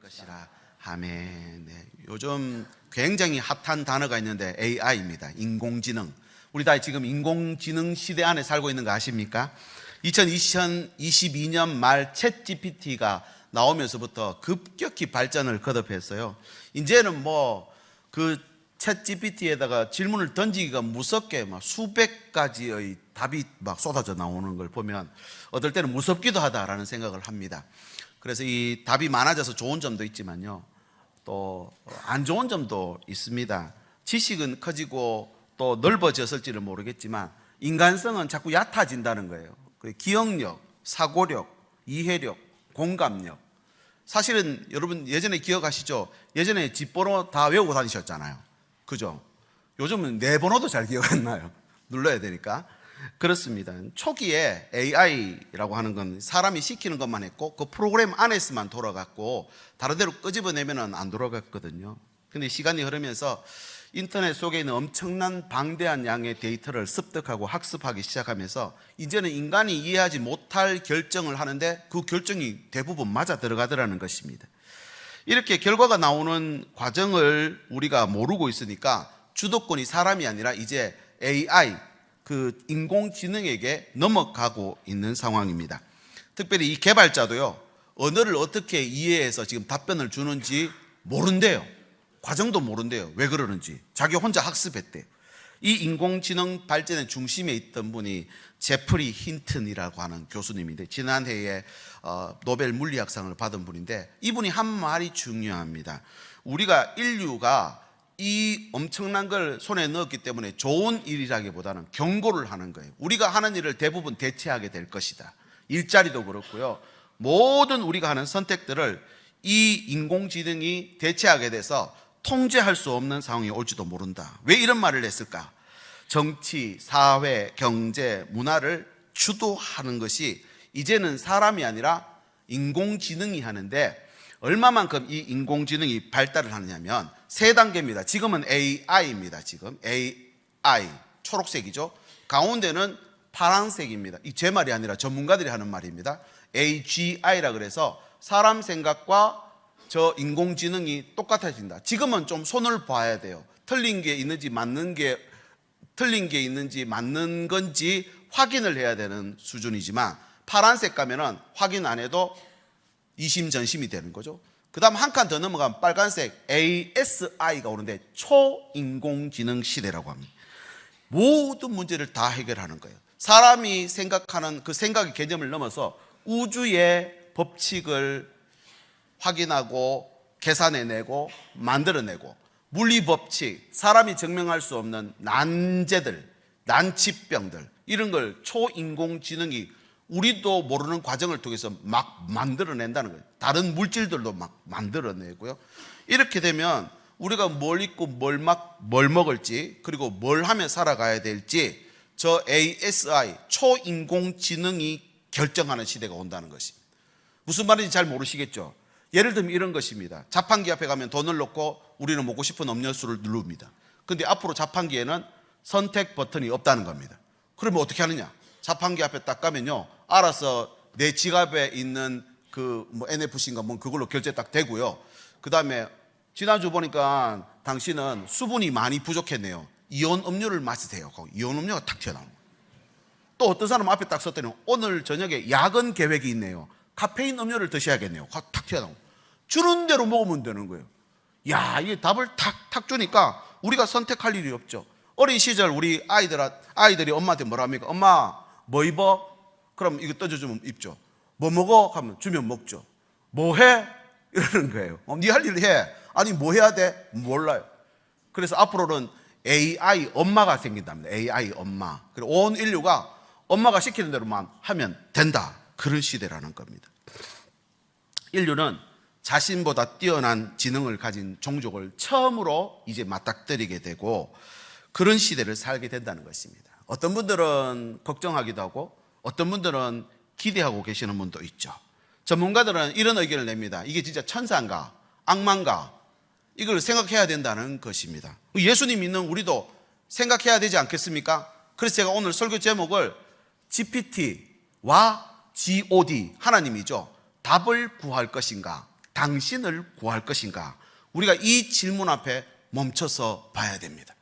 것이라. 아멘. 네. 요즘 굉장히 핫한 단어가 있는데 AI입니다. 인공지능. 우리 다 지금 인공지능 시대 안에 살고 있는 거 아십니까? 2022년 말 챗 GPT가 나오면서부터 급격히 발전을 거듭했어요. 이제는 그 챗 GPT에다가 질문을 던지기가 무섭게 막 수백 가지의 답이 막 쏟아져 나오는 걸 보면 어떨 때는 무섭기도 하다라는 생각을 합니다. 그래서 이 답이 많아져서 좋은 점도 있지만요, 또 안 좋은 점도 있습니다. 지식은 커지고 또 넓어졌을지는 모르겠지만 인간성은 자꾸 얕아진다는 거예요. 기억력, 사고력, 이해력, 공감력. 사실은 여러분 예전에 기억하시죠? 예전에 집번호 다 외우고 다니셨잖아요. 그죠? 요즘은 내 번호도 잘 기억 안 나요. 눌러야 되니까. 그렇습니다. 초기에 AI라고 하는 건 사람이 시키는 것만 했고 그 프로그램 안에서만 돌아갔고 다른 데로 끄집어내면 안 돌아갔거든요. 근데 시간이 흐르면서 인터넷 속에 있는 엄청난 방대한 양의 데이터를 습득하고 학습하기 시작하면서 이제는 인간이 이해하지 못할 결정을 하는데 그 결정이 대부분 맞아 들어가더라는 것입니다. 이렇게 결과가 나오는 과정을 우리가 모르고 있으니까 주도권이 사람이 아니라 이제 AI, 그 인공지능에게 넘어가고 있는 상황입니다. 특별히 이 개발자도요, 언어를 어떻게 이해해서 지금 답변을 주는지 모른대요. 과정도 모른대요. 왜 그러는지. 자기 혼자 학습했대요. 이 인공지능 발전의 중심에 있던 분이 제프리 힌튼이라고 하는 교수님인데 지난해에 노벨 물리학상을 받은 분인데 이분이 한 말이 중요합니다. 우리가 인류가 이 엄청난 걸 손에 넣었기 때문에 좋은 일이라기보다는 경고를 하는 거예요. 우리가 하는 일을 대부분 대체하게 될 것이다. 일자리도 그렇고요. 모든 우리가 하는 선택들을 이 인공지능이 대체하게 돼서 통제할 수 없는 상황이 올지도 모른다. 왜 이런 말을 했을까? 정치, 사회, 경제, 문화를 주도하는 것이 이제는 사람이 아니라 인공지능이 하는데 얼마만큼 이 인공지능이 발달을 하느냐면 3단계입니다. 지금은 AI입니다. 지금 AI, 초록색이죠. 가운데는 파란색입니다. 이 제 말이 아니라 전문가들이 하는 말입니다. AGI라 그래서 사람 생각과 저 인공지능이 똑같아진다. 지금은 좀 손을 봐야 돼요. 틀린 게 있는지 맞는 건지 확인을 해야 되는 수준이지만 파란색 가면은 확인 안 해도 이심전심이 되는 거죠. 그 다음 한 칸 더 넘어가면 빨간색 ASI가 오는데 초인공지능 시대라고 합니다. 모든 문제를 다 해결하는 거예요. 사람이 생각하는 그 생각의 개념을 넘어서 우주의 법칙을 확인하고 계산해내고 만들어내고 물리법칙, 사람이 증명할 수 없는 난제들, 난치병들 이런 걸 초인공지능이 우리도 모르는 과정을 통해서 막 만들어낸다는 거예요. 다른 물질들도 막 만들어내고요. 이렇게 되면 우리가 뭘 입고 뭘 먹을지 그리고 뭘 하며 살아가야 될지 저 ASI, 초인공지능이 결정하는 시대가 온다는 것입니다. 무슨 말인지 잘 모르시겠죠? 예를 들면 이런 것입니다. 자판기 앞에 가면 돈을 넣고 우리는 먹고 싶은 음료수를 누릅니다. 근데 앞으로 자판기에는 선택 버튼이 없다는 겁니다. 그러면 어떻게 하느냐? 자판기 앞에 딱 가면요, 알아서 내 지갑에 있는 NFC인가 그걸로 결제 딱 되고요. 그 다음에 지난주 보니까 당신은 수분이 많이 부족했네요. 이온 음료를 마시세요. 이온 음료가 탁 튀어나오는 거예요. 또 어떤 사람 앞에 딱 썼더니 오늘 저녁에 야근 계획이 있네요. 카페인 음료를 드셔야겠네요. 탁 튀어나오고 주는 대로 먹으면 되는 거예요. 야, 이게 답을 탁탁 주니까 우리가 선택할 일이 없죠. 어린 시절 우리 아이들이 엄마한테 뭐라 합니까? 엄마 뭐 입어? 그럼 이거 떠줘주면 입죠. 뭐 먹어? 하면 주면 먹죠. 뭐 해? 이러는 거예요. 네 할 일 해. 아니 뭐 해야 돼? 몰라요. 그래서 앞으로는 AI 엄마가 생긴답니다. AI 엄마. 그리고 온 인류가 엄마가 시키는 대로만 하면 된다. 그런 시대라는 겁니다. 인류는 자신보다 뛰어난 지능을 가진 종족을 처음으로 이제 맞닥뜨리게 되고 그런 시대를 살게 된다는 것입니다. 어떤 분들은 걱정하기도 하고 어떤 분들은 기대하고 계시는 분도 있죠. 전문가들은 이런 의견을 냅니다. 이게 진짜 천사인가 악마인가 이걸 생각해야 된다는 것입니다. 예수님 믿는 우리도 생각해야 되지 않겠습니까? 그래서 제가 오늘 설교 제목을 GPT와 God, 하나님이죠. 답을 구할 것인가, 당신을 구할 것인가? 우리가 이 질문 앞에 멈춰서 봐야 됩니다.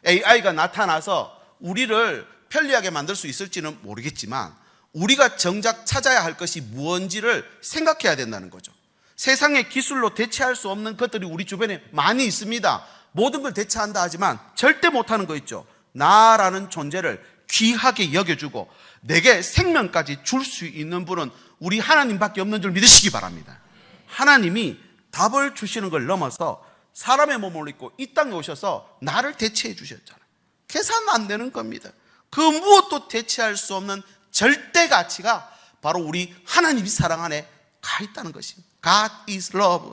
AI가 나타나서 우리를 편리하게 만들 수 있을지는 모르겠지만 우리가 정작 찾아야 할 것이 무엇인지를 생각해야 된다는 거죠. 세상의 기술로 대체할 수 없는 것들이 우리 주변에 많이 있습니다. 모든 걸 대체한다 하지만 절대 못하는 거 있죠. 나라는 존재를 귀하게 여겨주고 내게 생명까지 줄 수 있는 분은 우리 하나님밖에 없는 줄 믿으시기 바랍니다. 하나님이 답을 주시는 걸 넘어서 사람의 몸을 입고 이 땅에 오셔서 나를 대체해 주셨잖아요. 계산 안 되는 겁니다. 그 무엇도 대체할 수 없는 절대 가치가 바로 우리 하나님이 사랑 안에 가 있다는 것입니다. God is love.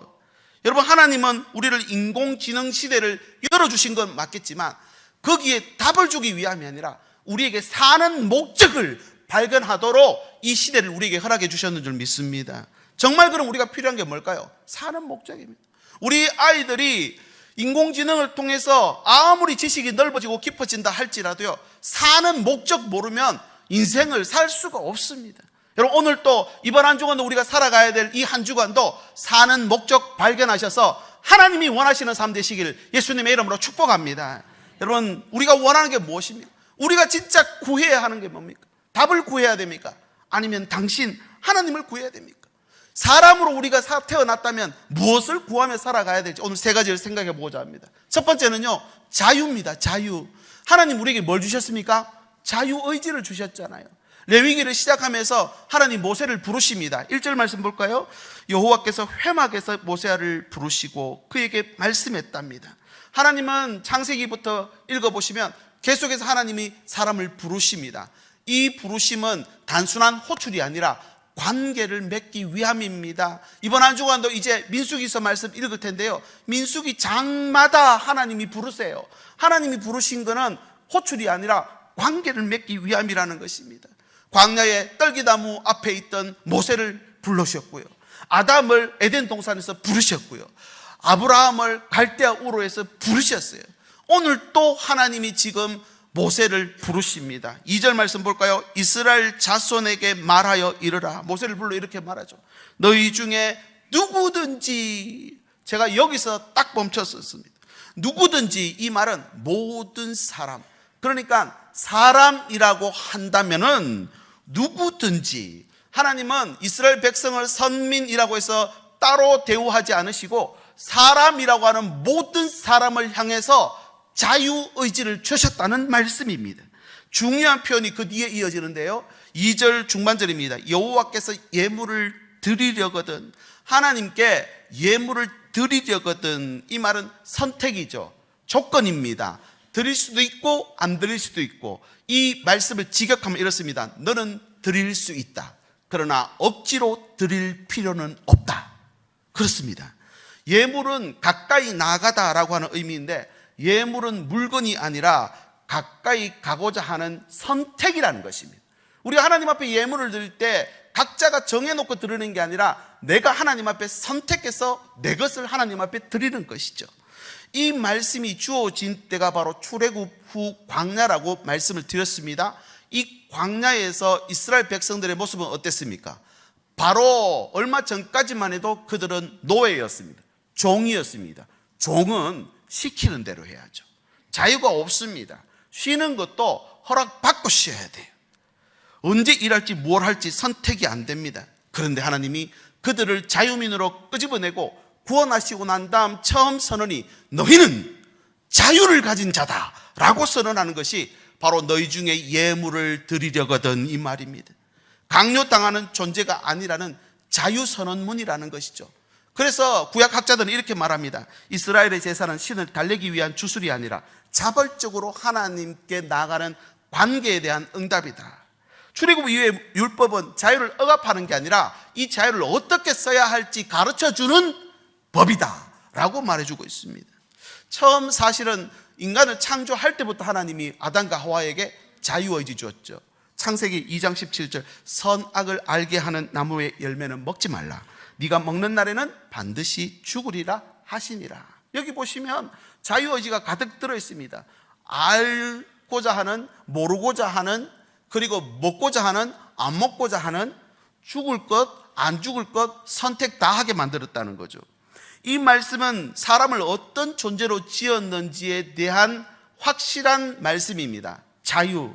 여러분, 하나님은 우리를 인공지능 시대를 열어주신 건 맞겠지만 거기에 답을 주기 위함이 아니라 우리에게 사는 목적을 발견하도록 이 시대를 우리에게 허락해 주셨는 줄 믿습니다. 정말 그럼 우리가 필요한 게 뭘까요? 사는 목적입니다. 우리 아이들이 인공지능을 통해서 아무리 지식이 넓어지고 깊어진다 할지라도요, 사는 목적 모르면 인생을 살 수가 없습니다. 여러분, 오늘 또 이번 한 주간도 우리가 살아가야 될 이 한 주간도 사는 목적 발견하셔서 하나님이 원하시는 삶 되시길 예수님의 이름으로 축복합니다. 여러분, 우리가 원하는 게 무엇입니까? 우리가 진짜 구해야 하는 게 뭡니까? 답을 구해야 됩니까? 아니면 당신 하나님을 구해야 됩니까? 사람으로 우리가 태어났다면 무엇을 구하며 살아가야 될지 오늘 세 가지를 생각해 보고자 합니다. 첫 번째는요, 자유입니다. 자유. 하나님 우리에게 뭘 주셨습니까? 자유의지를 주셨잖아요. 레위기를 시작하면서 하나님 모세를 부르십니다. 1절 말씀 볼까요? 여호와께서 회막에서 모세를 부르시고 그에게 말씀했답니다. 하나님은 창세기부터 읽어보시면 계속해서 하나님이 사람을 부르십니다. 이 부르심은 단순한 호출이 아니라 관계를 맺기 위함입니다. 이번 한 주간도 이제 민수기서 말씀 읽을 텐데요, 민수기 장마다 하나님이 부르세요. 하나님이 부르신 거는 호출이 아니라 관계를 맺기 위함이라는 것입니다. 광야의 떨기나무 앞에 있던 모세를 불러셨고요, 아담을 에덴 동산에서 부르셨고요, 아브라함을 갈대아 우르에서 부르셨어요. 오늘 또 하나님이 지금 모세를 부르십니다. 2절 말씀 볼까요? 이스라엘 자손에게 말하여 이르라. 모세를 불러 이렇게 말하죠. 너희 중에 누구든지, 제가 여기서 딱 멈췄었습니다. 누구든지, 이 말은 모든 사람, 그러니까 사람이라고 한다면은 누구든지, 하나님은 이스라엘 백성을 선민이라고 해서 따로 대우하지 않으시고 사람이라고 하는 모든 사람을 향해서 자유의지를 주셨다는 말씀입니다. 중요한 표현이 그 뒤에 이어지는데요, 2절 중반절입니다. 여호와께서 예물을 드리려거든, 하나님께 예물을 드리려거든. 이 말은 선택이죠. 조건입니다. 드릴 수도 있고 안 드릴 수도 있고, 이 말씀을 직역하면 이렇습니다. 너는 드릴 수 있다. 그러나 억지로 드릴 필요는 없다. 그렇습니다. 예물은 가까이 나가다라고 하는 의미인데, 예물은 물건이 아니라 가까이 가고자 하는 선택이라는 것입니다. 우리가 하나님 앞에 예물을 드릴 때 각자가 정해놓고 드리는 게 아니라 내가 하나님 앞에 선택해서 내 것을 하나님 앞에 드리는 것이죠. 이 말씀이 주어진 때가 바로 출애굽 후 광야라고 말씀을 드렸습니다. 이 광야에서 이스라엘 백성들의 모습은 어땠습니까? 바로 얼마 전까지만 해도 그들은 노예였습니다. 종이었습니다. 종은 시키는 대로 해야죠. 자유가 없습니다. 쉬는 것도 허락받고 쉬어야 돼요. 언제 일할지 뭘 할지 선택이 안 됩니다. 그런데 하나님이 그들을 자유민으로 끄집어내고 구원하시고 난 다음 처음 선언이 너희는 자유를 가진 자다 라고 선언하는 것이 바로 너희 중에 예물을 드리려거든, 이 말입니다. 강요당하는 존재가 아니라는 자유선언문이라는 것이죠. 그래서 구약학자들은 이렇게 말합니다. 이스라엘의 제사는 신을 달래기 위한 주술이 아니라 자발적으로 하나님께 나아가는 관계에 대한 응답이다. 출애굽 이후의 율법은 자유를 억압하는 게 아니라 이 자유를 어떻게 써야 할지 가르쳐주는 법이다 라고 말해주고 있습니다. 처음 사실은 인간을 창조할 때부터 하나님이 아담과 하와에게 자유의지 주었죠. 창세기 2장 17절, 선악을 알게 하는 나무의 열매는 먹지 말라. 네가 먹는 날에는 반드시 죽으리라 하시니라. 여기 보시면 자유의지가 가득 들어있습니다. 알고자 하는, 모르고자 하는, 그리고 먹고자 하는, 안 먹고자 하는, 죽을 것, 안 죽을 것 선택 다 하게 만들었다는 거죠. 이 말씀은 사람을 어떤 존재로 지었는지에 대한 확실한 말씀입니다. 자유.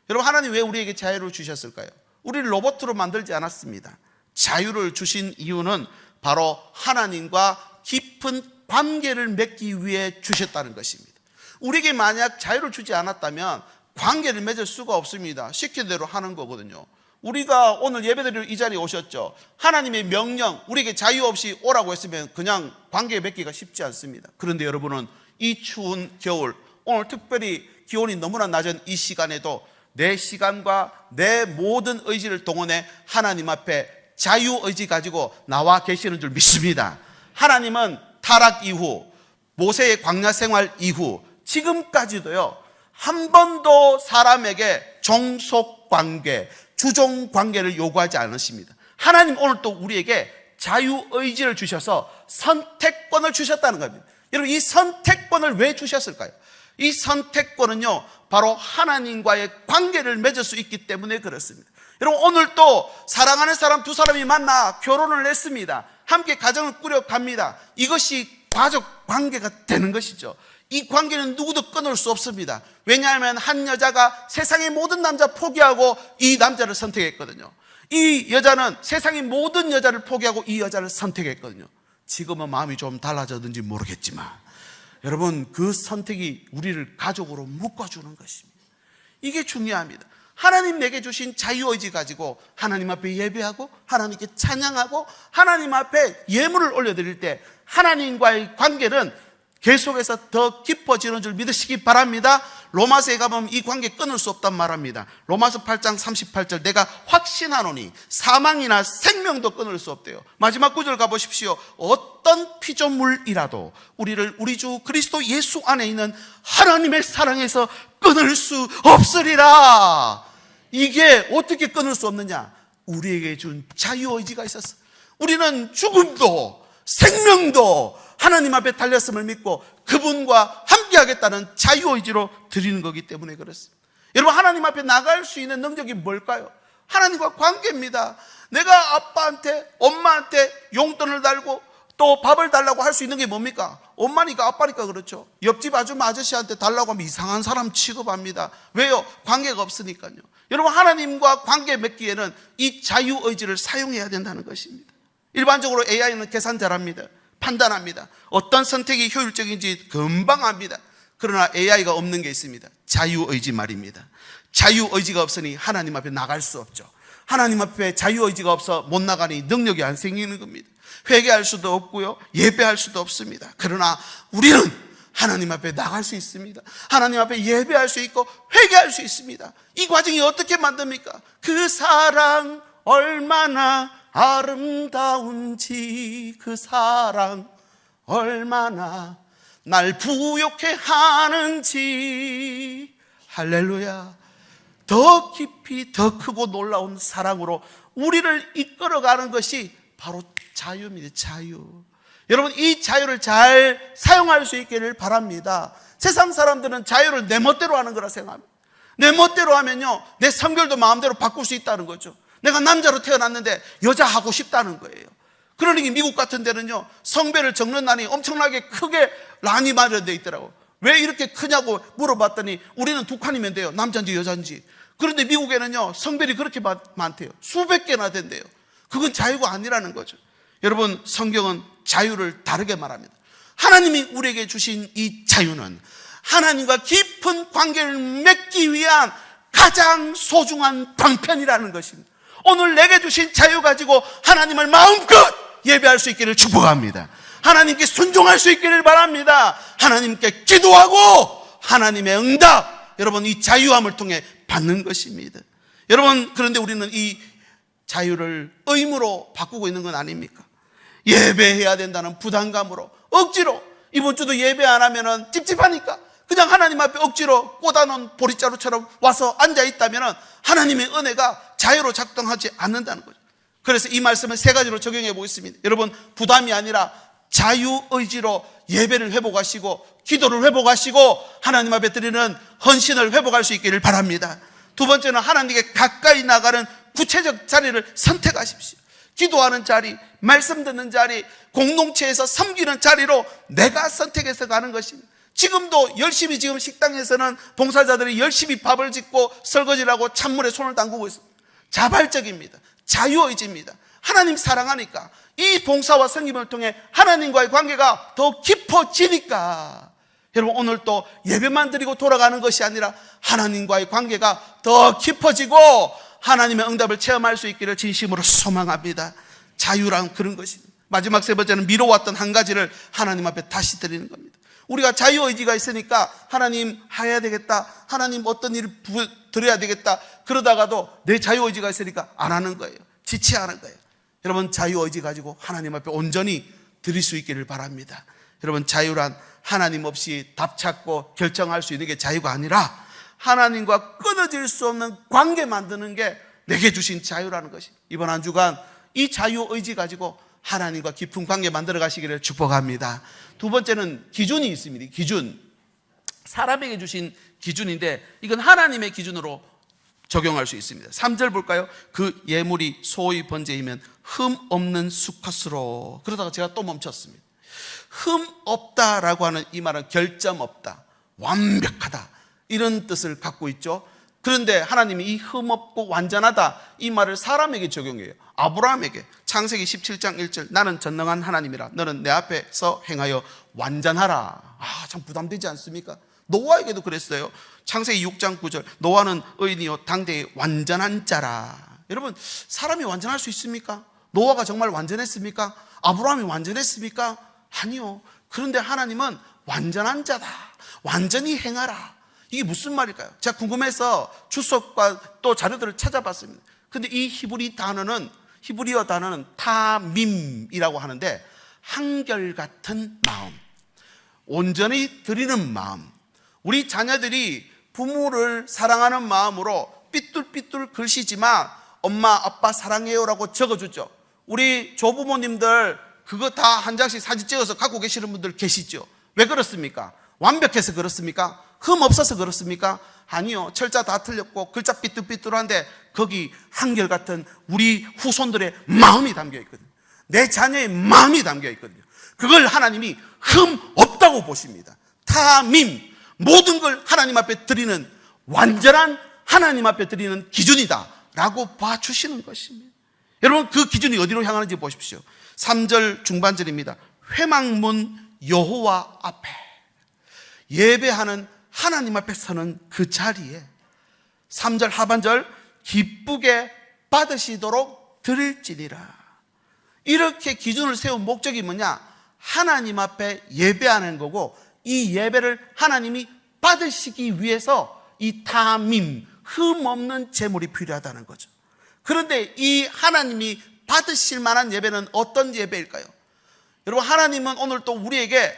여러분, 하나님 왜 우리에게 자유를 주셨을까요? 우리를 로봇으로 만들지 않았습니다. 자유를 주신 이유는 바로 하나님과 깊은 관계를 맺기 위해 주셨다는 것입니다. 우리에게 만약 자유를 주지 않았다면 관계를 맺을 수가 없습니다. 시킨 대로 하는 거거든요. 우리가 오늘 예배드리러 이 자리에 오셨죠. 하나님의 명령, 우리에게 자유 없이 오라고 했으면 그냥 관계 맺기가 쉽지 않습니다. 그런데 여러분은 이 추운 겨울, 오늘 특별히 기온이 너무나 낮은 이 시간에도 내 시간과 내 모든 의지를 동원해 하나님 앞에 자유의지 가지고 나와 계시는 줄 믿습니다. 하나님은 타락 이후, 모세의 광야 생활 이후 지금까지도요, 한 번도 사람에게 종속관계, 주종관계를 요구하지 않으십니다. 하나님 오늘 또 우리에게 자유의지를 주셔서 선택권을 주셨다는 겁니다. 여러분, 이 선택권을 왜 주셨을까요? 이 선택권은요, 바로 하나님과의 관계를 맺을 수 있기 때문에 그렇습니다. 여러분, 오늘 또 사랑하는 사람 두 사람이 만나 결혼을 했습니다. 함께 가정을 꾸려갑니다. 이것이 가족 관계가 되는 것이죠. 이 관계는 누구도 끊을 수 없습니다. 왜냐하면 한 여자가 세상의 모든 남자 포기하고 이 남자를 선택했거든요. 이 여자는 세상의 모든 여자를 포기하고 이 여자를 선택했거든요. 지금은 마음이 좀 달라졌는지 모르겠지만 여러분, 그 선택이 우리를 가족으로 묶어주는 것입니다. 이게 중요합니다. 하나님 내게 주신 자유의지 가지고 하나님 앞에 예배하고 하나님께 찬양하고 하나님 앞에 예물을 올려드릴 때 하나님과의 관계는 계속해서 더 깊어지는 줄 믿으시기 바랍니다. 로마서에 가보면 이 관계 끊을 수 없단 말합니다. 로마서 8장 38절, 내가 확신하노니 사망이나 생명도 끊을 수 없대요. 마지막 구절 가보십시오. 어떤 피조물이라도 우리를 우리 주 그리스도 예수 안에 있는 하나님의 사랑에서 끊을 수 없으리라. 이게 어떻게 끊을 수 없느냐? 우리에게 준 자유의지가 있었어. 우리는 죽음도 생명도 하나님 앞에 달렸음을 믿고 그분과 함께 하겠다는 자유의지로 드리는 거기 때문에 그렇습니다. 여러분, 하나님 앞에 나갈 수 있는 능력이 뭘까요? 하나님과 관계입니다. 내가 아빠한테, 엄마한테 용돈을 달고 또 밥을 달라고 할 수 있는 게 뭡니까? 엄마니까 아빠니까 그렇죠. 옆집 아저씨한테 달라고 하면 이상한 사람 취급합니다. 왜요? 관계가 없으니까요. 여러분, 하나님과 관계 맺기에는 이 자유의지를 사용해야 된다는 것입니다. 일반적으로 AI는 계산 잘합니다. 판단합니다. 어떤 선택이 효율적인지 금방 압니다. 그러나 AI가 없는 게 있습니다. 자유의지 말입니다. 자유의지가 없으니 하나님 앞에 나갈 수 없죠. 하나님 앞에 자유의지가 없어 못 나가니 능력이 안 생기는 겁니다. 회개할 수도 없고요, 예배할 수도 없습니다. 그러나 우리는 하나님 앞에 나갈 수 있습니다. 하나님 앞에 예배할 수 있고 회개할 수 있습니다. 이 과정이 어떻게 만듭니까? 그 사랑 얼마나 아름다운지, 그 사랑 얼마나 날 부욕해 하는지. 할렐루야. 더 깊이 더 크고 놀라운 사랑으로 우리를 이끌어가는 것이 바로 자유입니다. 자유. 여러분, 이 자유를 잘 사용할 수 있기를 바랍니다. 세상 사람들은 자유를 내 멋대로 하는 거라 생각합니다. 내 멋대로 하면요, 내 성별도 마음대로 바꿀 수 있다는 거죠. 내가 남자로 태어났는데 여자 하고 싶다는 거예요. 그러니 미국 같은 데는요, 성별을 적는 난이 엄청나게 크게 란이 마련되어 있더라고요. 왜 이렇게 크냐고 물어봤더니 우리는 두 칸이면 돼요. 남자인지 여자인지. 그런데 미국에는요, 성별이 그렇게 많대요. 수백 개나 된대요. 그건 자유가 아니라는 거죠. 여러분, 성경은 자유를 다르게 말합니다. 하나님이 우리에게 주신 이 자유는 하나님과 깊은 관계를 맺기 위한 가장 소중한 방편이라는 것입니다. 오늘 내게 주신 자유 가지고 하나님을 마음껏 예배할 수 있기를 축복합니다. 하나님께 순종할 수 있기를 바랍니다. 하나님께 기도하고 하나님의 응답, 여러분, 이 자유함을 통해 받는 것입니다. 여러분, 그런데 우리는 이 자유를 의무로 바꾸고 있는 건 아닙니까? 예배해야 된다는 부담감으로 억지로, 이번 주도 예배 안 하면은 찝찝하니까 그냥 하나님 앞에 억지로 꽂아놓은 보릿자루처럼 와서 앉아있다면 하나님의 은혜가 자유로 작동하지 않는다는 거죠. 그래서 이 말씀을 세 가지로 적용해 보겠습니다. 여러분, 부담이 아니라 자유의지로 예배를 회복하시고 기도를 회복하시고 하나님 앞에 드리는 헌신을 회복할 수 있기를 바랍니다. 두 번째는 하나님께 가까이 나가는 구체적 자리를 선택하십시오. 기도하는 자리, 말씀 듣는 자리, 공동체에서 섬기는 자리로 내가 선택해서 가는 것입니다. 지금도 열심히 지금 식당에서는 봉사자들이 열심히 밥을 짓고 설거지를 하고 찬물에 손을 담그고 있습니다. 자발적입니다. 자유의지입니다. 하나님 사랑하니까 이 봉사와 섬김을 통해 하나님과의 관계가 더 깊어지니까 여러분 오늘 또 예배만 드리고 돌아가는 것이 아니라 하나님과의 관계가 더 깊어지고 하나님의 응답을 체험할 수 있기를 진심으로 소망합니다. 자유란 그런 것입니다. 마지막 세 번째는 미뤄왔던 한 가지를 하나님 앞에 다시 드리는 겁니다. 우리가 자유의지가 있으니까 하나님 해야 되겠다, 하나님 어떤 일을 드려야 되겠다, 그러다가도 내 자유의지가 있으니까 안 하는 거예요. 지체하는 거예요. 여러분 자유의지 가지고 하나님 앞에 온전히 드릴 수 있기를 바랍니다. 여러분 자유란 하나님 없이 답 찾고 결정할 수 있는 게 자유가 아니라 하나님과 끊어질 수 없는 관계 만드는 게 내게 주신 자유라는 것이, 이번 한 주간 이 자유의지 가지고 하나님과 깊은 관계 만들어 가시기를 축복합니다. 두 번째는 기준이 있습니다. 기준, 사람에게 주신 기준인데 이건 하나님의 기준으로 적용할 수 있습니다. 3절 볼까요? 그 예물이 소의 번제이면 흠 없는 수컷으로. 그러다가 제가 또 멈췄습니다. 흠 없다라고 하는 이 말은 결점 없다, 완벽하다, 이런 뜻을 갖고 있죠. 그런데 하나님이 이 흠 없고 완전하다 이 말을 사람에게 적용해요. 아브라함에게 창세기 17장 1절 나는 전능한 하나님이라 너는 내 앞에서 행하여 완전하라. 참 부담되지 않습니까? 노아에게도 그랬어요. 창세기 6장 9절 노아는 의인이요 당대의 완전한 자라. 여러분 사람이 완전할 수 있습니까? 노아가 정말 완전했습니까? 아브라함이 완전했습니까? 아니요. 그런데 하나님은 완전한 자다, 완전히 행하라. 이게 무슨 말일까요? 제가 궁금해서 주석과 또 자료들을 찾아봤습니다. 근데 이 히브리어 단어는 타밈이라고 하는데 한결같은 마음, 온전히 드리는 마음. 우리 자녀들이 부모를 사랑하는 마음으로 삐뚤삐뚤 글씨지만 엄마 아빠 사랑해요라고 적어주죠. 우리 조부모님들 그거 다 한 장씩 사진 찍어서 갖고 계시는 분들 계시죠. 왜 그렇습니까? 완벽해서 그렇습니까? 흠 없어서 그렇습니까? 아니요. 철자 다 틀렸고 글자 삐뚤삐뚤한데 거기 한결같은 우리 후손들의 마음이 담겨 있거든요. 내 자녀의 마음이 담겨 있거든요. 그걸 하나님이 흠 없다고 보십니다. 타밈, 모든 걸 하나님 앞에 드리는 완전한 하나님 앞에 드리는 기준이다 라고 봐주시는 것입니다. 여러분 그 기준이 어디로 향하는지 보십시오. 3절 중반절입니다. 회막문 여호와 앞에, 예배하는 하나님 앞에 서는 그 자리에 3절 하반절 기쁘게 받으시도록 드릴지니라. 이렇게 기준을 세운 목적이 뭐냐? 하나님 앞에 예배하는 거고 이 예배를 하나님이 받으시기 위해서 이 타밈, 흠 없는 제물이 필요하다는 거죠. 그런데 이 하나님이 받으실 만한 예배는 어떤 예배일까요? 여러분 하나님은 오늘 또 우리에게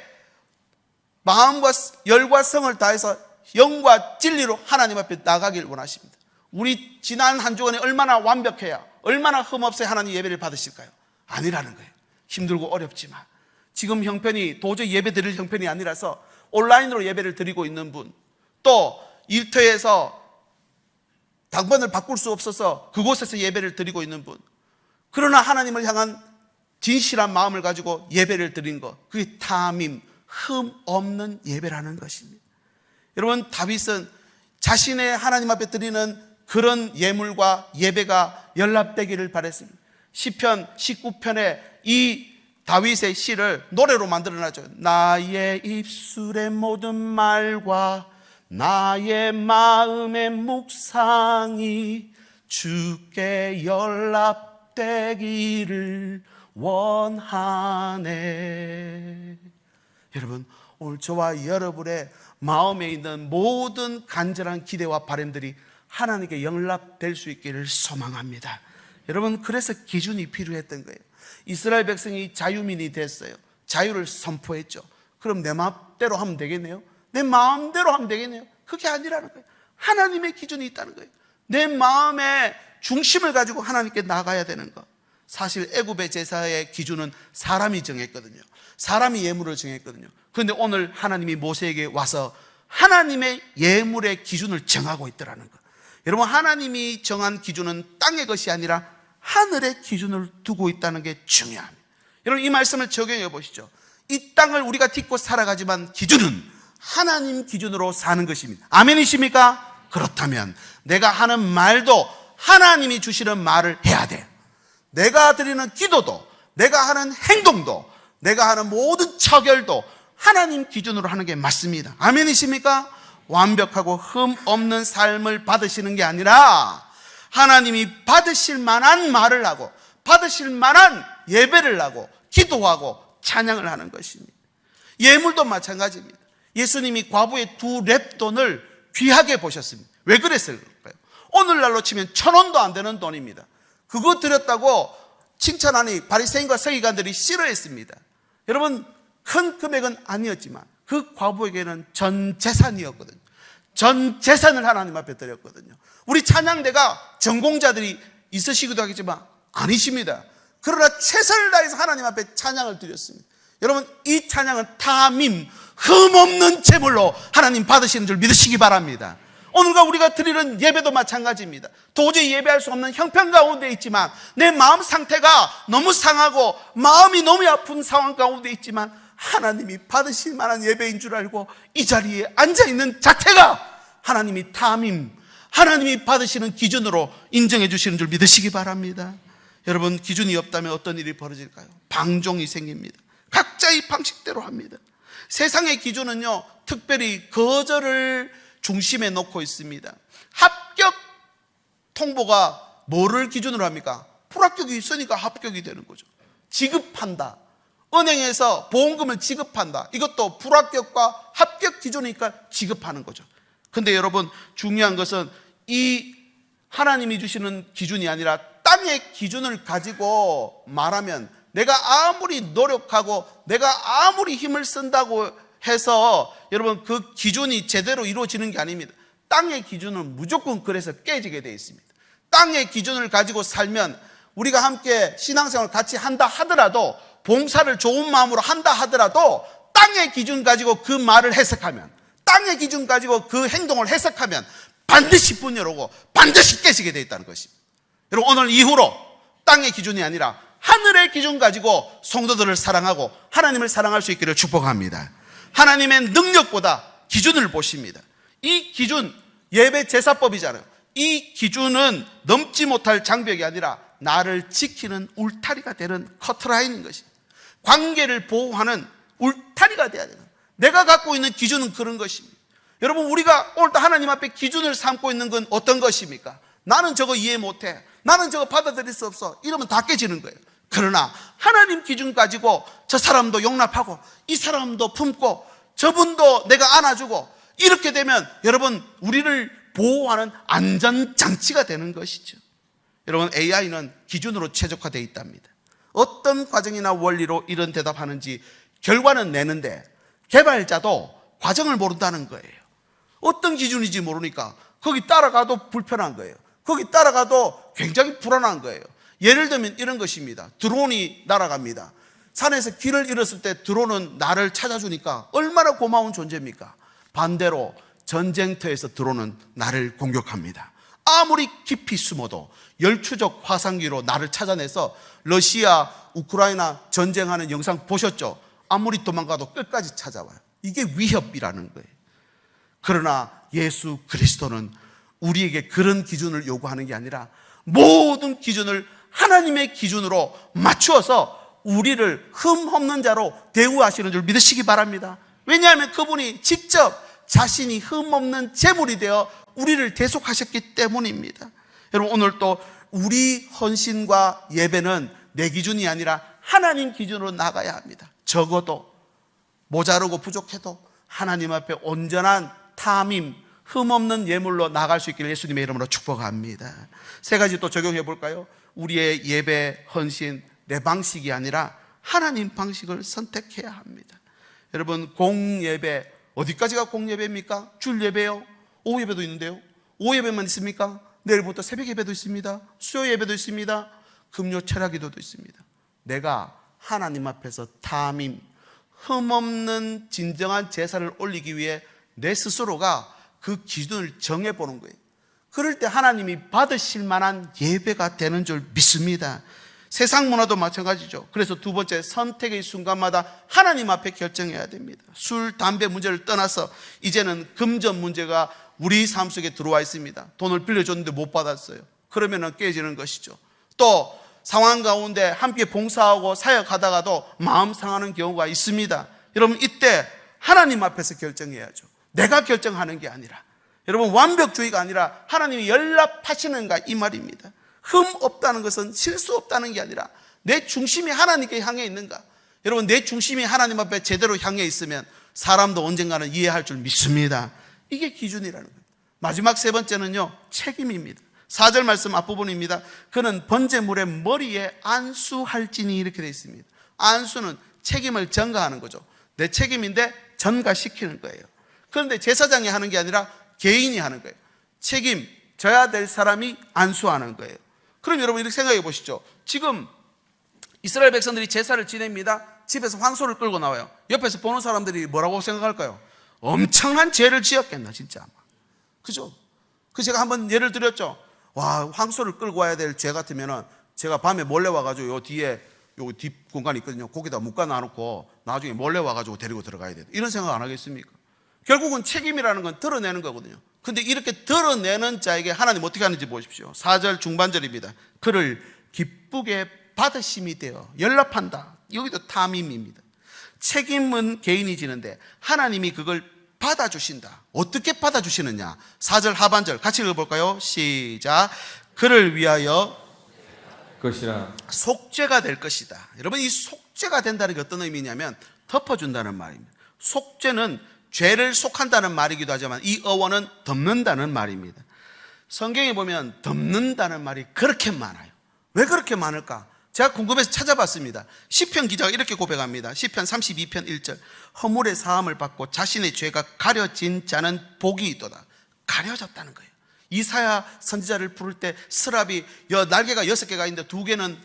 마음과 열과 성을 다해서 영과 진리로 하나님 앞에 나가길 원하십니다. 우리 지난 한 주간에 얼마나 완벽해야, 얼마나 흠없어야 하나님 예배를 받으실까요? 아니라는 거예요. 힘들고 어렵지만 지금 형편이 도저히 예배 드릴 형편이 아니라서 온라인으로 예배를 드리고 있는 분, 또 일터에서 당번을 바꿀 수 없어서 그곳에서 예배를 드리고 있는 분, 그러나 하나님을 향한 진실한 마음을 가지고 예배를 드린 것, 그게 타밈, 흠 없는 예배라는 것입니다. 여러분 다윗은 자신의 하나님 앞에 드리는 그런 예물과 예배가 연합되기를 바랬습니다. 시편 19편에 이 다윗의 시를 노래로 만들어놨죠. 나의 입술의 모든 말과 나의 마음의 묵상이 주께 연합되기를 원하네. 여러분 오늘 저와 여러분의 마음에 있는 모든 간절한 기대와 바람들이 하나님께 연락될 수 있기를 소망합니다. 여러분 그래서 기준이 필요했던 거예요. 이스라엘 백성이 자유민이 됐어요. 자유를 선포했죠. 그럼 내 마음대로 하면 되겠네요? 내 마음대로 하면 되겠네요? 그게 아니라는 거예요. 하나님의 기준이 있다는 거예요. 내 마음의 중심을 가지고 하나님께 나가야 되는 것. 사실 애굽의 제사의 기준은 사람이 정했거든요. 사람이 예물을 정했거든요. 그런데 오늘 하나님이 모세에게 와서 하나님의 예물의 기준을 정하고 있더라는 것. 여러분 하나님이 정한 기준은 땅의 것이 아니라 하늘의 기준을 두고 있다는 게 중요합니다. 여러분, 이 말씀을 적용해 보시죠. 이 땅을 우리가 딛고 살아가지만 기준은 하나님 기준으로 사는 것입니다. 아멘이십니까? 그렇다면 내가 하는 말도 하나님이 주시는 말을 해야 돼요. 내가 드리는 기도도, 내가 하는 행동도, 내가 하는 모든 처결도 하나님 기준으로 하는 게 맞습니다. 아멘이십니까? 완벽하고 흠 없는 삶을 받으시는 게 아니라 하나님이 받으실 만한 말을 하고 받으실 만한 예배를 하고 기도하고 찬양을 하는 것입니다. 예물도 마찬가지입니다. 예수님이 과부의 2렙돈을 귀하게 보셨습니다. 왜 그랬을까요? 오늘날로 치면 1,000원도 안 되는 돈입니다. 그거 드렸다고 칭찬하니 바리새인과 서기관들이 싫어했습니다. 여러분, 큰 금액은 아니었지만 그 과부에게는 전 재산이었거든요. 전 재산을 하나님 앞에 드렸거든요. 우리 찬양대가 전공자들이 있으시기도 하겠지만 아니십니다. 그러나 최선을 다해서 하나님 앞에 찬양을 드렸습니다. 여러분, 이 찬양은 탐임, 흠없는 제물로 하나님 받으시는 줄 믿으시기 바랍니다. 오늘과 우리가 드리는 예배도 마찬가지입니다. 도저히 예배할 수 없는 형편 가운데 있지만 내 마음 상태가 너무 상하고 마음이 너무 아픈 상황 가운데 있지만 하나님이 받으실 만한 예배인 줄 알고 이 자리에 앉아있는 자체가 하나님이 탐임, 하나님이 받으시는 기준으로 인정해 주시는 줄 믿으시기 바랍니다. 여러분, 기준이 없다면 어떤 일이 벌어질까요? 방종이 생깁니다. 각자의 방식대로 합니다. 세상의 기준은요, 특별히 거절을 중심에 놓고 있습니다. 합격 통보가 뭐를 기준으로 합니까? 불합격이 있으니까 합격이 되는 거죠. 지급한다. 은행에서 보험금을 지급한다. 이것도 불합격과 합격 기준이니까 지급하는 거죠. 근데 여러분, 중요한 것은 이 하나님이 주시는 기준이 아니라 땅의 기준을 가지고 말하면 내가 아무리 노력하고 내가 아무리 힘을 쓴다고 해서 여러분 그 기준이 제대로 이루어지는 게 아닙니다. 땅의 기준은 무조건 그래서 깨지게 되어 있습니다. 땅의 기준을 가지고 살면 우리가 함께 신앙생활을 같이 한다 하더라도, 봉사를 좋은 마음으로 한다 하더라도 땅의 기준 가지고 그 말을 해석하면, 땅의 기준 가지고 그 행동을 해석하면 반드시 분열하고 반드시 깨지게 되어 있다는 것입니다. 여러분, 오늘 이후로 땅의 기준이 아니라 하늘의 기준 가지고 성도들을 사랑하고 하나님을 사랑할 수 있기를 축복합니다. 하나님의 능력보다 기준을 보십니다. 이 기준, 예배 제사법이잖아요. 이 기준은 넘지 못할 장벽이 아니라 나를 지키는 울타리가 되는 커트라인인 것입니다. 관계를 보호하는 울타리가 되어야 되는, 내가 갖고 있는 기준은 그런 것입니다. 여러분, 우리가 오늘도 하나님 앞에 기준을 삼고 있는 건 어떤 것입니까? 나는 저거 이해 못해, 나는 저거 받아들일 수 없어, 이러면 다 깨지는 거예요. 그러나 하나님 기준 가지고 저 사람도 용납하고 이 사람도 품고 저분도 내가 안아주고 이렇게 되면 여러분, 우리를 보호하는 안전장치가 되는 것이죠. 여러분, AI는 기준으로 최적화되어 있답니다. 어떤 과정이나 원리로 이런 대답하는지 결과는 내는데 개발자도 과정을 모른다는 거예요. 어떤 기준인지 모르니까 거기 따라가도 불편한 거예요. 거기 따라가도 굉장히 불안한 거예요. 예를 들면 이런 것입니다. 드론이 날아갑니다. 산에서 길을 잃었을 때 드론은 나를 찾아주니까 얼마나 고마운 존재입니까? 반대로 전쟁터에서 드론은 나를 공격합니다. 아무리 깊이 숨어도 열추적 화상기로 나를 찾아내서 러시아, 우크라이나 전쟁하는 영상 보셨죠? 아무리 도망가도 끝까지 찾아와요. 이게 위협이라는 거예요. 그러나 예수 그리스도는 우리에게 그런 기준을 요구하는 게 아니라 모든 기준을 하나님의 기준으로 맞추어서 우리를 흠없는 자로 대우하시는 줄 믿으시기 바랍니다. 왜냐하면 그분이 직접 자신이 흠없는 제물이 되어 우리를 대속하셨기 때문입니다. 여러분, 오늘 또 우리 헌신과 예배는 내 기준이 아니라 하나님 기준으로 나가야 합니다. 적어도 모자르고 부족해도 하나님 앞에 온전한 탐임, 흠없는 예물로 나갈 수 있기를 예수님의 이름으로 축복합니다. 세 가지 또 적용해 볼까요? 우리의 예배, 헌신, 내 방식이 아니라 하나님 방식을 선택해야 합니다. 여러분, 공예배, 어디까지가 공예배입니까? 줄 예배요? 오후 예배도 있는데요. 오후 예배만 있습니까? 내일부터 새벽 예배도 있습니다. 수요 예배도 있습니다. 금요 철학 기도도 있습니다. 내가 하나님 앞에서 탐임, 흠없는 진정한 제사를 올리기 위해 내 스스로가 그 기준을 정해보는 거예요. 그럴 때 하나님이 받으실 만한 예배가 되는 줄 믿습니다. 세상 문화도 마찬가지죠. 그래서 두 번째, 선택의 순간마다 하나님 앞에 결정해야 됩니다. 술, 담배 문제를 떠나서 이제는 금전 문제가 우리 삶 속에 들어와 있습니다. 돈을 빌려줬는데 못 받았어요. 그러면 깨지는 것이죠. 또 상황 가운데 함께 봉사하고 사역하다가도 마음 상하는 경우가 있습니다. 여러분, 이때 하나님 앞에서 결정해야죠. 내가 결정하는 게 아니라, 여러분, 완벽주의가 아니라 하나님이 연락하시는가 이 말입니다. 흠 없다는 것은 실수 없다는 게 아니라 내 중심이 하나님께 향해 있는가. 여러분, 내 중심이 하나님 앞에 제대로 향해 있으면 사람도 언젠가는 이해할 줄 믿습니다. 이게 기준이라는 거예요. 마지막 세 번째는요, 책임입니다. 4절 말씀 앞부분입니다. 그는 번제물의 머리에 안수할지니, 이렇게 되어 있습니다. 안수는 책임을 전가하는 거죠. 내 책임인데 전가시키는 거예요. 그런데 제사장이 하는 게 아니라 개인이 하는 거예요. 책임져야 될 사람이 안수하는 거예요. 그럼 여러분, 이렇게 생각해 보시죠. 지금 이스라엘 백성들이 제사를 지냅니다. 집에서 황소를 끌고 나와요. 옆에서 보는 사람들이 뭐라고 생각할까요? 엄청난 죄를 지었겠나 진짜. 그죠? 그 제가 한번 예를 들었죠. 와, 황소를 끌고 와야 될 죄 같으면은 제가 밤에 몰래 와가지고 요 뒤에 요 뒷 공간이 있거든요. 거기다 묶어 놔놓고 나중에 몰래 와가지고 데리고 들어가야 돼요. 이런 생각 안 하겠습니까? 결국은 책임이라는 건 드러내는 거거든요. 근데 이렇게 드러내는 자에게 하나님 어떻게 하는지 보십시오. 4절 중반절입니다. 그를 기쁘게 받으심이 되어 연락한다. 여기도 탐임입니다. 책임은 개인이 지는데 하나님이 그걸 받아주신다. 어떻게 받아주시느냐? 4절 하반절 같이 읽어볼까요? 시작. 그를 위하여 것이라 속죄가 될 것이다. 여러분, 이 속죄가 된다는 게 어떤 의미냐면 덮어준다는 말입니다. 속죄는 죄를 속한다는 말이기도 하지만 이 어원은 덮는다는 말입니다. 성경에 보면 덮는다는 말이 그렇게 많아요. 왜 그렇게 많을까? 제가 궁금해서 찾아봤습니다. 시편 기자가 이렇게 고백합니다. 시편 32편 1절. 허물의 사함을 받고 자신의 죄가 가려진 자는 복이 있도다. 가려졌다는 거예요. 이사야 선지자를 부를 때 스랍이 날개가 6개가 있는데 2개는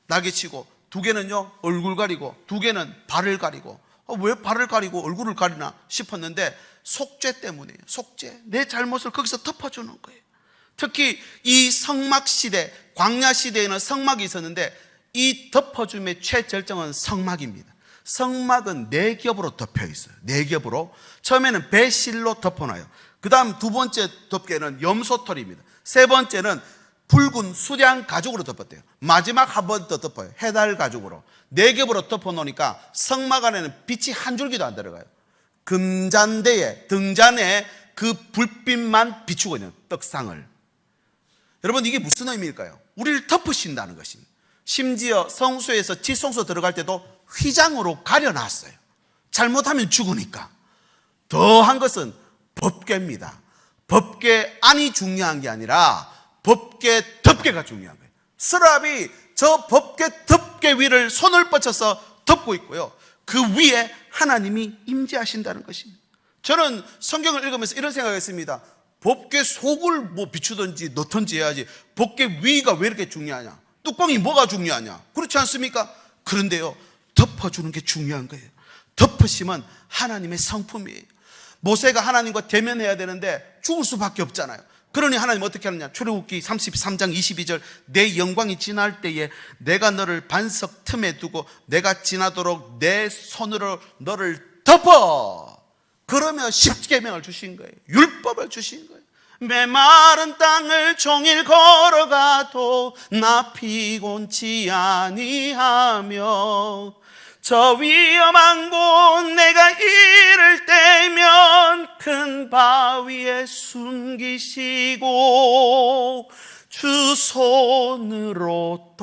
날개치고 2개는요 얼굴 가리고 2개는 발을 가리고, 왜 발을 가리고 얼굴을 가리나 싶었는데 속죄 때문이에요. 속죄, 내 잘못을 거기서 덮어주는 거예요. 특히 이 성막 시대, 광야 시대에는 성막이 있었는데 이 덮어줌의 최절정은 성막입니다. 성막은 4겹으로 덮여 있어요. 4겹으로. 처음에는 배실로 덮어놔요. 그 다음 두 번째 덮개는 염소털입니다. 세 번째는 붉은 수량 가죽으로 덮었대요. 마지막 한 번 더 덮어요. 해달 가죽으로. 4겹으로 덮어놓으니까 성막 안에는 빛이 한 줄기도 안 들어가요. 금잔대에, 등잔에 그 불빛만 비추고 있는 떡상을. 여러분, 이게 무슨 의미일까요? 우리를 덮으신다는 것입니다. 심지어 성소에서 지성소 들어갈 때도 휘장으로 가려놨어요. 잘못하면 죽으니까. 더한 것은 법궤입니다. 법궤 안이 중요한 게 아니라 법궤 덮개가 중요한 거예요. 스랍이 저 법궤 덮개 위를 손을 뻗쳐서 덮고 있고요. 그 위에 하나님이 임재하신다는 것입니다. 저는 성경을 읽으면서 이런 생각했습니다. 법궤 속을 뭐 비추든지 넣든지 해야지 법궤 위가 왜 이렇게 중요하냐? 뚜껑이 뭐가 중요하냐? 그렇지 않습니까? 그런데요, 덮어주는 게 중요한 거예요. 덮으시면 하나님의 성품이에요. 모세가 하나님과 대면해야 되는데 죽을 수밖에 없잖아요. 그러니 하나님 어떻게 하느냐? 출애굽기 33장 22절. 내 영광이 지날 때에 내가 너를 반석 틈에 두고 내가 지나도록 내 손으로 너를 덮어. 그러며 십계명을 주신 거예요. 율법을 주신 거예요. 메마른 땅을 종일 걸어가도 나 피곤치 아니하며 저 위험한 곳 내가 이를 때면 큰 바위에 숨기시고 주 손으로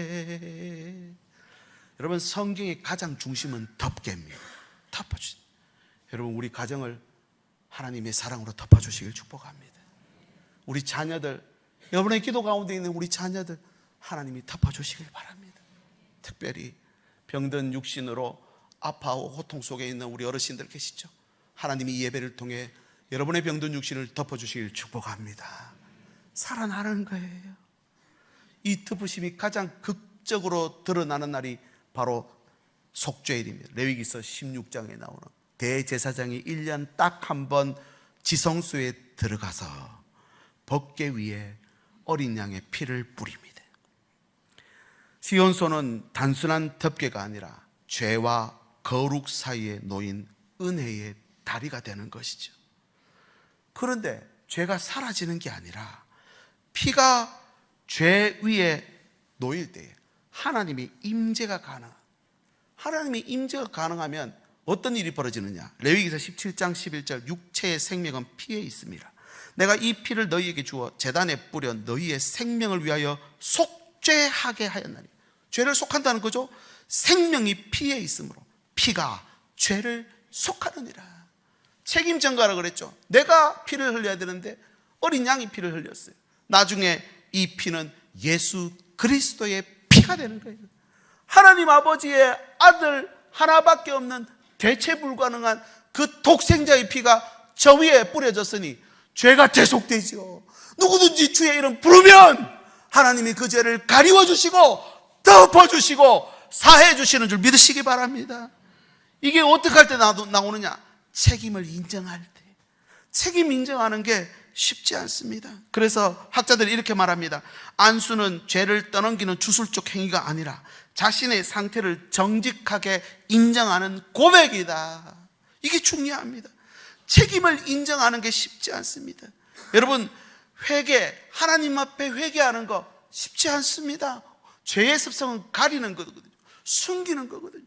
덮으시네. 여러분, 성경의 가장 중심은 덮개입니다. 덮어주세요. 여러분, 우리 가정을 하나님의 사랑으로 덮어주시길 축복합니다. 우리 자녀들, 여러분의 기도 가운데 있는 우리 자녀들 하나님이 덮어주시길 바랍니다. 특별히 병든 육신으로 아파하고 고통 속에 있는 우리 어르신들 계시죠? 하나님이 이 예배를 통해 여러분의 병든 육신을 덮어주시길 축복합니다. 살아나는 거예요. 이 덮으심이 가장 극적으로 드러나는 날이 바로 속죄일입니다. 레위기서 16장에 나오는 대제사장이 1년 딱 한 번 지성소에 들어가서 법궤 위에 어린 양의 피를 뿌립니다. 시온소는 단순한 덮개가 아니라 죄와 거룩 사이에 놓인 은혜의 다리가 되는 것이죠. 그런데 죄가 사라지는 게 아니라 피가 죄 위에 놓일 때에 하나님의 임재가 가능하면 어떤 일이 벌어지느냐? 레위기서 17장 11절 육체의 생명은 피에 있습니다. 내가 이 피를 너희에게 주어 제단에 뿌려 너희의 생명을 위하여 속죄하게 하였나니. 죄를 속한다는 거죠. 생명이 피에 있으므로 피가 죄를 속하느니라. 책임 전가라 그랬죠. 내가 피를 흘려야 되는데 어린 양이 피를 흘렸어요. 나중에 이 피는 예수 그리스도의 피가 되는 거예요. 하나님 아버지의 아들 하나밖에 없는 대체 불가능한 그 독생자의 피가 저 위에 뿌려졌으니 죄가 대속되지요. 누구든지 주의 이름 부르면 하나님이 그 죄를 가리워 주시고 덮어 주시고 사해 주시는 줄 믿으시기 바랍니다. 이게 어떻게 할 때 나오느냐? 책임을 인정할 때. 책임 인정하는 게 쉽지 않습니다. 그래서 학자들이 이렇게 말합니다. 안수는 죄를 떠넘기는 주술적 행위가 아니라 자신의 상태를 정직하게 인정하는 고백이다. 이게 중요합니다. 책임을 인정하는 게 쉽지 않습니다. 여러분, 회개, 하나님 앞에 회개하는 거 쉽지 않습니다. 죄의 습성은 가리는 거거든요. 숨기는 거거든요.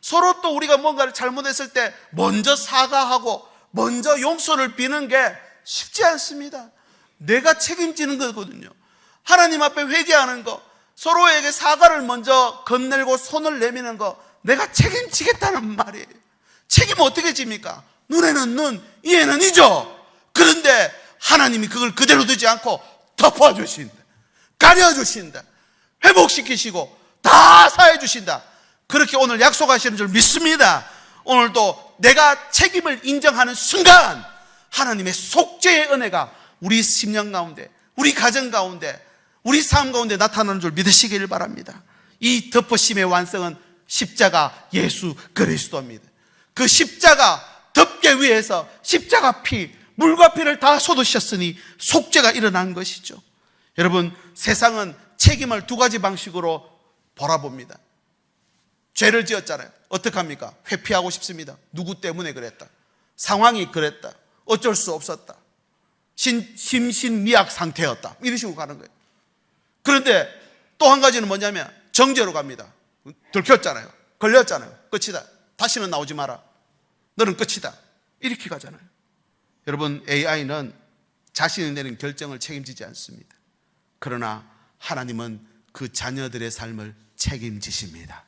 서로 또 우리가 뭔가를 잘못했을 때 먼저 사과하고 먼저 용서를 비는 게 쉽지 않습니다. 내가 책임지는 거거든요. 하나님 앞에 회개하는 거, 서로에게 사과를 먼저 건네고 손을 내미는 거, 내가 책임지겠다는 말이에요. 책임 어떻게 집니까? 눈에는 눈, 이에는 이죠. 그런데 하나님이 그걸 그대로 두지 않고 덮어주신다, 가려주신다, 회복시키시고 다 사해주신다. 그렇게 오늘 약속하시는 줄 믿습니다. 오늘도 내가 책임을 인정하는 순간 하나님의 속죄의 은혜가 우리 심령 가운데, 우리 가정 가운데, 우리 삶 가운데 나타나는 줄 믿으시길 바랍니다. 이 덮어심의 완성은 십자가 예수 그리스도입니다. 그 십자가 덮개 위에서 십자가 피, 물과 피를 다 쏟으셨으니 속죄가 일어난 것이죠. 여러분, 세상은 책임을 두 가지 방식으로 바라봅니다. 죄를 지었잖아요. 어떡합니까? 회피하고 싶습니다. 누구 때문에 그랬다, 상황이 그랬다, 어쩔 수 없었다, 심신미약 상태였다, 이런 식으로 가는 거예요. 그런데 또 한 가지는 뭐냐면 정죄로 갑니다. 들켰잖아요, 걸렸잖아요, 끝이다, 다시는 나오지 마라, 너는 끝이다, 이렇게 가잖아요. 여러분, AI는 자신이 내린 결정을 책임지지 않습니다. 그러나 하나님은 그 자녀들의 삶을 책임지십니다.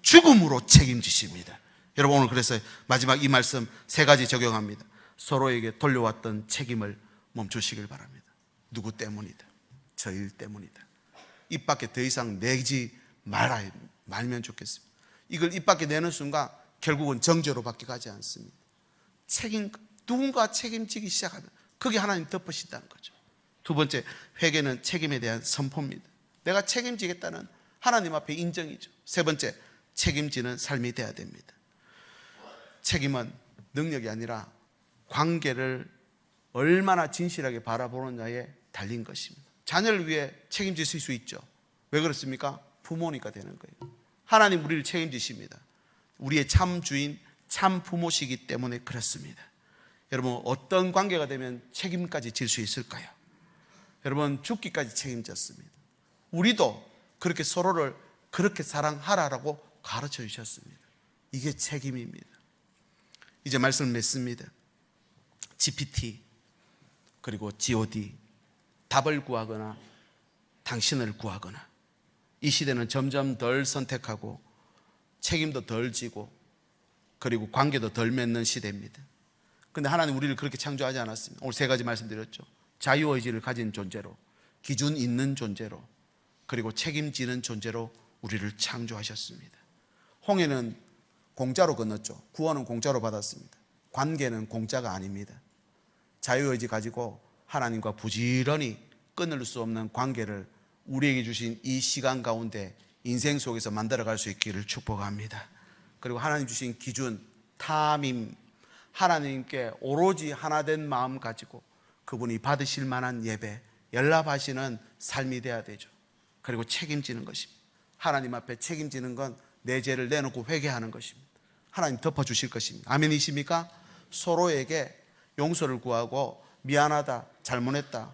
죽음으로 책임지십니다. 여러분, 오늘 그래서 마지막 이 말씀 세 가지 적용합니다. 서로에게 돌려왔던 책임을 멈추시길 바랍니다. 누구 때문이다, 저 일 때문이다, 입 밖에 더 이상 내지 말면 좋겠습니다. 이걸 입 밖에 내는 순간 결국은 정죄로 밖에 가지 않습니다. 누군가 책임지기 시작하면 그게 하나님 덮으신다는 거죠. 두 번째, 회개는 책임에 대한 선포입니다. 내가 책임지겠다는 하나님 앞에 인정이죠. 세 번째, 책임지는 삶이 돼야 됩니다. 책임은 능력이 아니라 관계를 얼마나 진실하게 바라보느냐에 달린 것입니다. 자녀를 위해 책임지실 수 있죠. 왜 그렇습니까? 부모니까 되는 거예요. 하나님 우리를 책임지십니다. 우리의 참 주인, 참 부모시기 때문에 그렇습니다. 여러분, 어떤 관계가 되면 책임까지 질 수 있을까요? 여러분, 죽기까지 책임졌습니다. 우리도 그렇게 서로를 그렇게 사랑하라라고 가르쳐 주셨습니다. 이게 책임입니다. 이제 말씀을 맺습니다. GPT 그리고 God, 답을 구하거나 당신을 구하거나, 이 시대는 점점 덜 선택하고 책임도 덜 지고 그리고 관계도 덜 맺는 시대입니다. 그런데 하나님 우리를 그렇게 창조하지 않았습니다. 오늘 세 가지 말씀드렸죠. 자유의지를 가진 존재로, 기준 있는 존재로, 그리고 책임지는 존재로 우리를 창조하셨습니다. 홍해는 공짜로 건넜죠. 구원은 공짜로 받았습니다. 관계는 공짜가 아닙니다. 자유의지 가지고 하나님과 부지런히 끊을 수 없는 관계를 우리에게 주신 이 시간 가운데 인생 속에서 만들어갈 수 있기를 축복합니다. 그리고 하나님 주신 기준, 타민, 하나님께 오로지 하나된 마음 가지고 그분이 받으실 만한 예배, 연락하시는 삶이 돼야 되죠. 그리고 책임지는 것입니다. 하나님 앞에 책임지는 건 내 죄를 내놓고 회개하는 것입니다. 하나님 덮어주실 것입니다. 아멘이십니까? 서로에게 용서를 구하고 미안하다, 잘못했다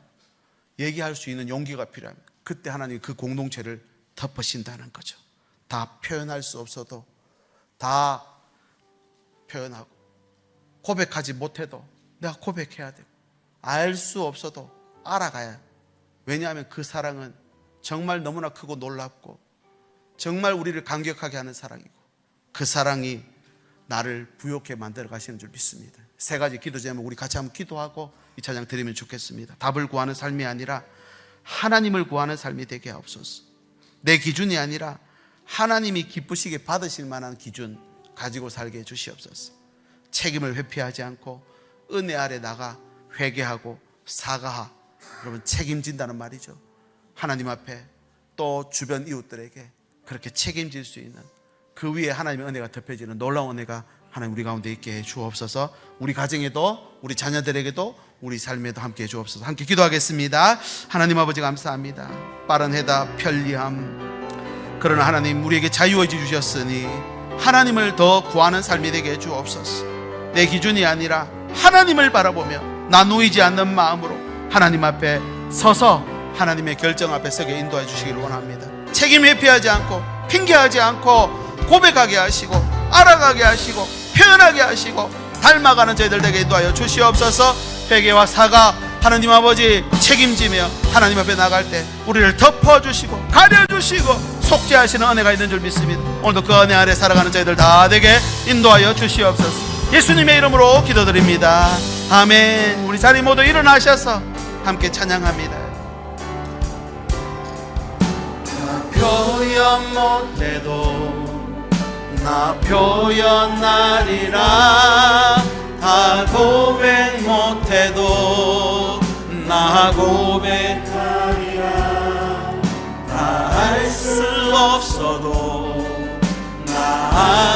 얘기할 수 있는 용기가 필요합니다. 그때 하나님 그 공동체를 덮으신다는 거죠. 다 표현할 수 없어도 다 표현하고, 고백하지 못해도 내가 고백해야 되고, 알 수 없어도 알아가야 해요. 왜냐하면 그 사랑은 정말 너무나 크고 놀랍고 정말 우리를 감격하게 하는 사랑이고, 그 사랑이 나를 부욕해 만들어 가시는 줄 믿습니다. 세 가지 기도 제목 우리 같이 한번 기도하고 이 찬양 드리면 좋겠습니다. 답을 구하는 삶이 아니라 하나님을 구하는 삶이 되게 하옵소서. 내 기준이 아니라 하나님이 기쁘시게 받으실 만한 기준 가지고 살게 해주시옵소서. 책임을 회피하지 않고 은혜 아래 나가 회개하고 사과하. 여러분, 책임진다는 말이죠. 하나님 앞에 또 주변 이웃들에게 그렇게 책임질 수 있는, 그 위에 하나님의 은혜가 덮여지는 놀라운 은혜가 하나님 우리 가운데 있게 해 주옵소서. 우리 가정에도, 우리 자녀들에게도, 우리 삶에도 함께 해 주옵소서. 함께 기도하겠습니다. 하나님 아버지 감사합니다. 빠른 해답, 편리함, 그러나 하나님 우리에게 자유의지 주셨으니 하나님을 더 구하는 삶이 되게 해 주옵소서. 내 기준이 아니라 하나님을 바라보며 나누이지 않는 마음으로 하나님 앞에 서서 하나님의 결정 앞에 서게 인도해 주시기를 원합니다. 책임 회피하지 않고 핑계하지 않고 고백하게 하시고 알아가게 하시고 표현하게 하시고 닮아가는 저희들 되게 인도하여 주시옵소서. 회개와 사과 하나님 아버지 책임지며 하나님 앞에 나갈 때 우리를 덮어주시고 가려주시고 속죄하시는 은혜가 있는 줄 믿습니다. 오늘도 그 은혜 아래 살아가는 저희들 다 되게 인도하여 주시옵소서. 예수님의 이름으로 기도드립니다. 아멘. 우리 자리 모두 일어나셔서 함께 찬양합니다. 표현 못해도 나 표현하리라. 다 고백 못해도 나 고백하리라. 다 할 수 없어도 나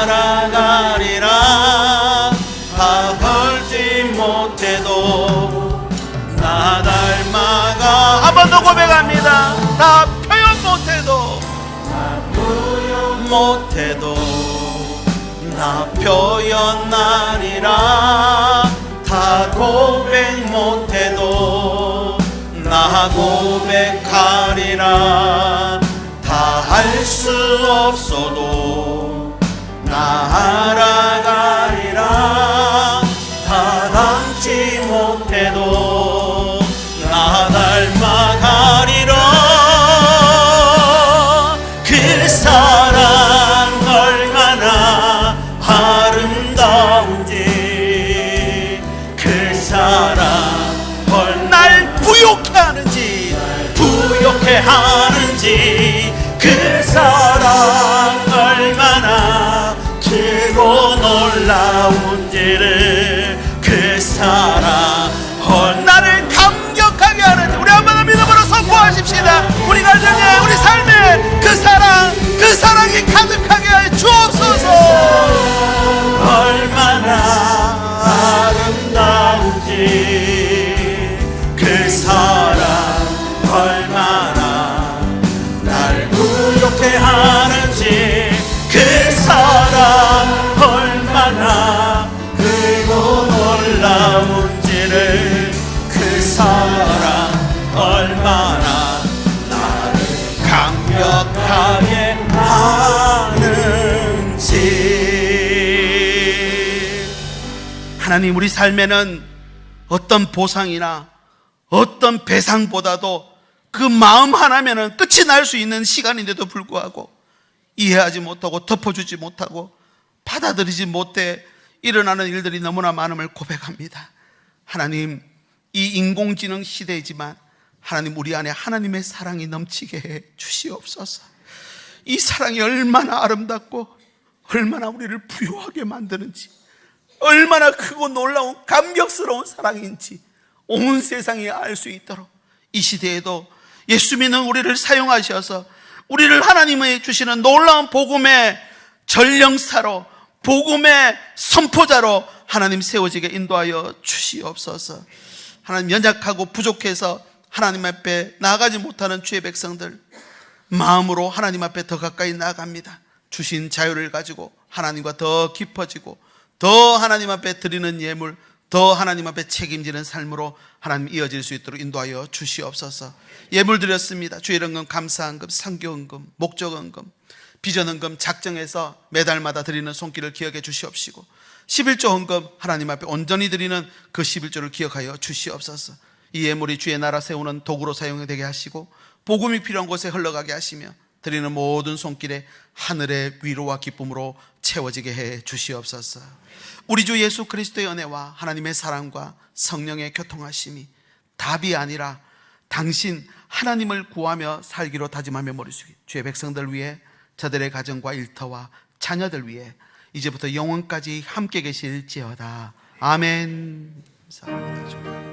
알아가리라. 다 걸지 못해도 나 닮아가. 한 번 더 고백합니다. 다 표현 못해도 나 표현하리라. 다 고백 못해도 나 고백하리라. 다 할 수 없어도 나 알아가리라. 다 닮지 못해도 나 닮아가리라. 그 사랑 얼마나 아름다운지, 그 사랑 날 부욕해 하는지, 그 사랑 얼마나 크고 놀라운지를, 그 사랑 나를 감격하게 하는지 우리 한번 믿음으로 선포하십시다. 우리 가정에, 우리 삶에 그 사랑이 가득하게 하여 주옵소서. 얼마나 아름다운지, 그 사랑 얼마나 날 부욕해 하는지, 그 사랑 얼마나 크고 놀라운지를, 그 사랑 얼마나 나를 강력하게 하는지. 하나님, 우리 삶에는 어떤 보상이나 어떤 배상보다도 그 마음 하나면은 끝이 날 수 있는 시간인데도 불구하고 이해하지 못하고 덮어주지 못하고 받아들이지 못해 일어나는 일들이 너무나 많음을 고백합니다. 하나님, 이 인공지능 시대이지만 하나님, 우리 안에 하나님의 사랑이 넘치게 해 주시옵소서. 이 사랑이 얼마나 아름답고 얼마나 우리를 부유하게 만드는지, 얼마나 크고 놀라운 감격스러운 사랑인지 온 세상이 알 수 있도록 이 시대에도 예수 믿는 우리를 사용하셔서 우리를 하나님의 주시는 놀라운 복음의 전령사로, 복음의 선포자로 하나님 세워지게 인도하여 주시옵소서. 하나님 연약하고 부족해서 하나님 앞에 나아가지 못하는 주의 백성들 마음으로 하나님 앞에 더 가까이 나아갑니다. 주신 자유를 가지고 하나님과 더 깊어지고 더 하나님 앞에 드리는 예물, 더 하나님 앞에 책임지는 삶으로 하나님 이어질 수 있도록 인도하여 주시옵소서. 예물 드렸습니다. 주일헌금, 감사헌금, 선교헌금, 목적헌금, 비전헌금 작정해서 매달마다 드리는 손길을 기억해 주시옵시고 11조 헌금 하나님 앞에 온전히 드리는 그 11조를 기억하여 주시옵소서. 이 예물이 주의 나라 세우는 도구로 사용되게 하시고 복음이 필요한 곳에 흘러가게 하시며 드리는 모든 손길에 하늘의 위로와 기쁨으로 채워지게 해 주시옵소서. 우리 주 예수 그리스도의 은혜와 하나님의 사랑과 성령의 교통하심이 답이 아니라 당신 하나님을 구하며 살기로 다짐하며 머리숙이 주의 백성들 위해 저들의 가정과 일터와 자녀들 위해 이제부터 영원까지 함께 계실지어다. 아멘. 감사합니다.